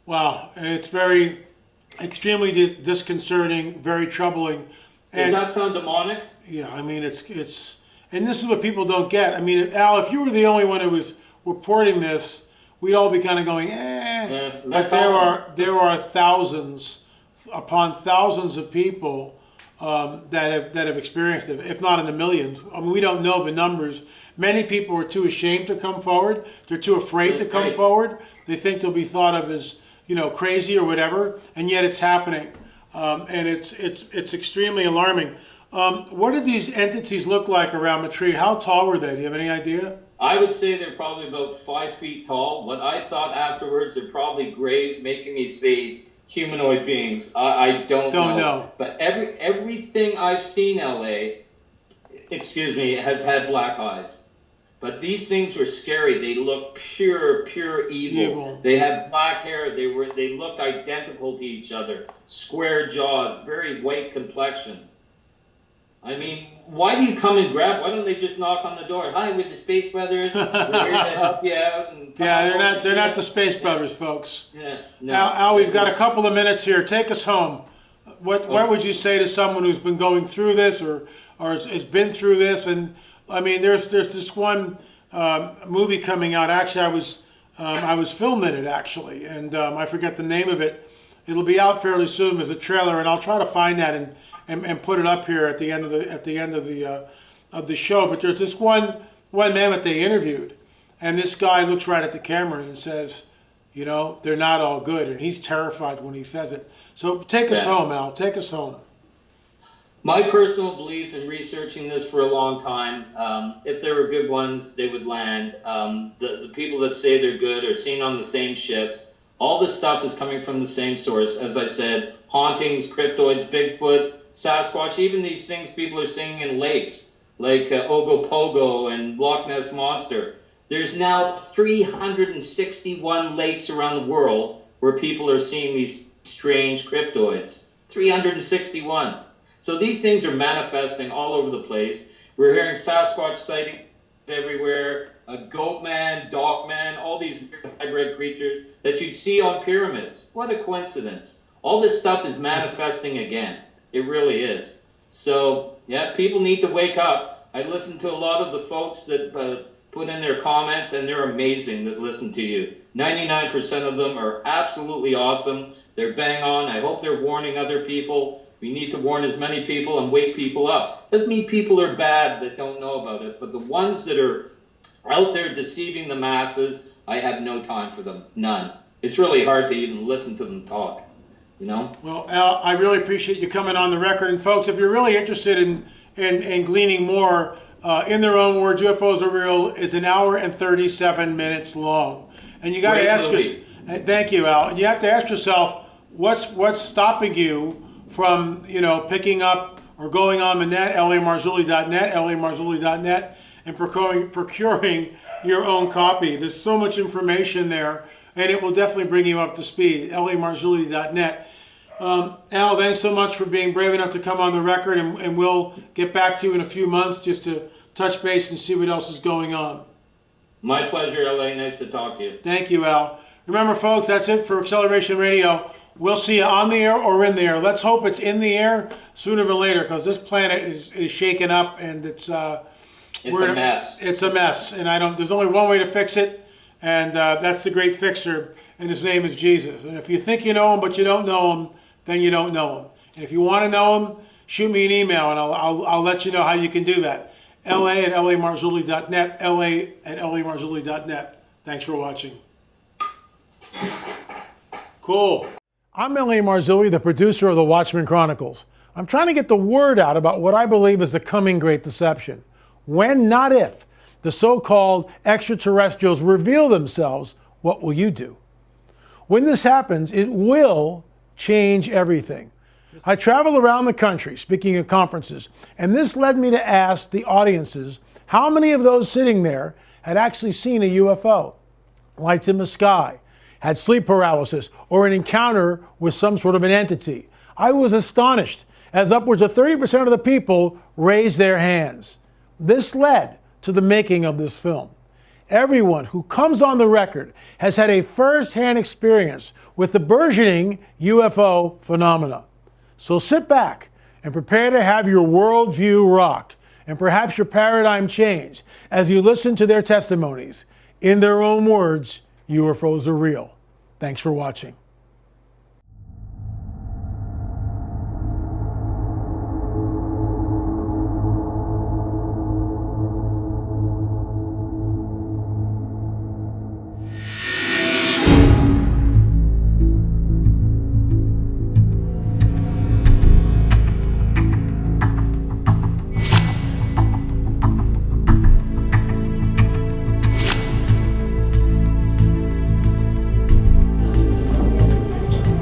Wow, it's very, extremely disconcerting, very troubling. And does that sound demonic? Yeah, I mean, it's, and this is what people don't get. I mean, Al, if you were the only one who was reporting this, we'd all be kind of going, eh. But there are thousands upon thousands of people that have experienced it, if not in the millions. I mean, we don't know the numbers. Many people are too ashamed to come forward. They're too afraid to come forward. They think they'll be thought of as, you know, crazy or whatever, and yet it's happening, and it's extremely alarming. What did these entities look like around the tree? How tall were they? Do you have any idea? I would say they're probably about 5 feet tall. What I thought afterwards, they're probably grays, making me see humanoid beings. I don't know. But everything I've seen, LA, has had black eyes. But these things were scary. They looked pure evil. They had black hair. They looked identical to each other. Square jaws, very white complexion. I mean, why do you come and grab? Why don't they just knock on the door? Hi, we're the Space Brothers. We're here to help you out. And they're not the Space Brothers, folks. Yeah. No, Al, we've got a couple of minutes here. Take us home. What would you say to someone who's been going through this or has been through this? And I mean, there's this one movie coming out. Actually, I was filming it actually, and I forget the name of it. It'll be out fairly soon as a trailer, and I'll try to find that and put it up here at the end of the show. But there's this one man that they interviewed, and this guy looks right at the camera and says, you know, they're not all good, and he's terrified when he says it. So take us home, Al. Take us home. My personal belief in researching this for a long time, if there were good ones, they would land. The people that say they're good are seen on the same ships. All this stuff is coming from the same source. As I said, hauntings, cryptoids, Bigfoot, Sasquatch, even these things people are seeing in lakes like Ogopogo and Loch Ness Monster. There's now 361 lakes around the world where people are seeing these strange cryptoids. 361. So these things are manifesting all over the place. We're hearing Sasquatch sightings everywhere, goat man, dog man, all these hybrid creatures that you'd see on pyramids. What a coincidence. All this stuff is manifesting again. It really is. So, yeah, people need to wake up. I listen to a lot of the folks that put in their comments, and they're amazing that listen to you. 99% of them are absolutely awesome. They're bang on. I hope they're warning other people. We need to warn as many people and wake people up. Doesn't mean people are bad that don't know about it, but the ones that are out there deceiving the masses, I have no time for them. None. It's really hard to even listen to them talk, you know? Well, Al, I really appreciate you coming on the record. And folks, if you're really interested in gleaning more, in their own words, UFOs Are Real is an hour and 37 minutes long. And you got to ask us, thank you, Al. And you have to ask yourself, what's stopping you from, picking up or going on the net, lamarzulli.net, lamarzulli.net, and procuring your own copy. There's so much information there, and it will definitely bring you up to speed, lamarzulli.net. Al, thanks so much for being brave enough to come on the record, and we'll get back to you in a few months just to touch base and see what else is going on. My pleasure, LA. Nice to talk to you. Thank you, Al. Remember, folks, that's it for Acceleration Radio. We'll see you on the air or in the air. Let's hope it's in the air sooner than later, because this planet is shaken up, and it's a mess. It's a mess, and there's only one way to fix it, and that's the great fixer, and his name is Jesus. And if you think you know him but you don't know him, then you don't know him. And if you want to know him, shoot me an email, and I'll let you know how you can do that. la@lamarzulli.net, la@lamarzulli.net. Thanks for watching. Cool. I'm L.A. Marzulli, the producer of the Watchmen Chronicles. I'm trying to get the word out about what I believe is the coming great deception. When, not if, the so-called extraterrestrials reveal themselves, what will you do? When this happens, it will change everything. I travel around the country speaking at conferences, and this led me to ask the audiences how many of those sitting there had actually seen a UFO, lights in the sky, had sleep paralysis, or an encounter with some sort of an entity. I was astonished, as upwards of 30% of the people raised their hands. This led to the making of this film. Everyone who comes on the record has had a first-hand experience with the burgeoning UFO phenomena. So sit back and prepare to have your worldview rocked, and perhaps your paradigm changed as you listen to their testimonies. In their own words, UFOs are real. Thanks for watching.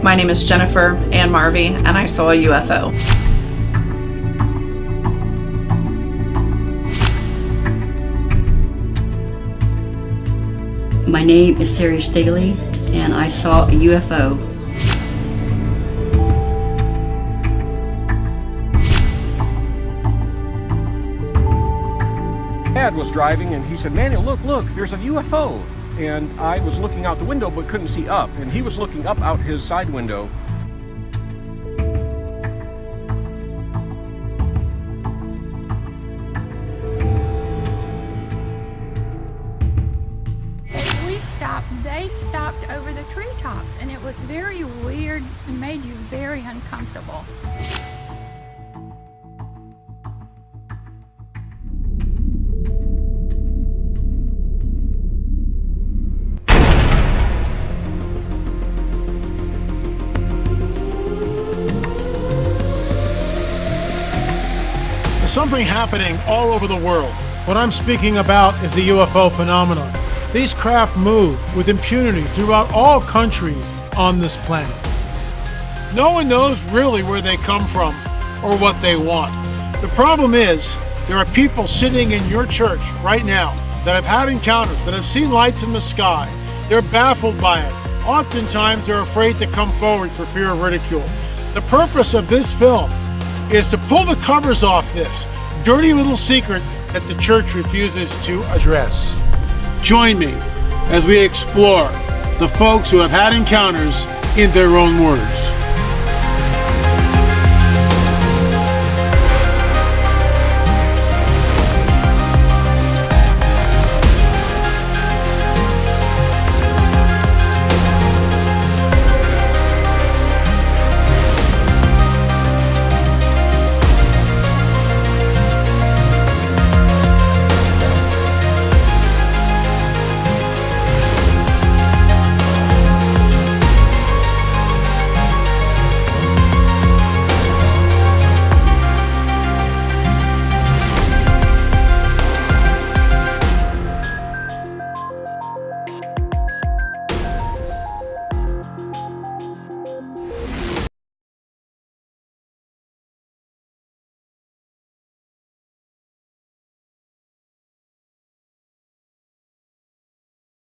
My name is Jennifer Ann Marvey, and I saw a UFO. My name is Terry Staley, and I saw a UFO. Dad was driving, and he said, "Manuel, look, there's a UFO." And I was looking out the window but couldn't see up, and he was looking up out his side window. They stopped over the treetops, and it was very weird and made you very uncomfortable. There's something happening all over the world. What I'm speaking about is the UFO phenomenon. These craft move with impunity throughout all countries on this planet. No one knows really where they come from or what they want. The problem is, there are people sitting in your church right now that have had encounters, that have seen lights in the sky. They're baffled by it. Oftentimes, they're afraid to come forward for fear of ridicule. The purpose of this film is to pull the covers off this dirty little secret that the church refuses to address. Join me as we explore the folks who have had encounters in their own words.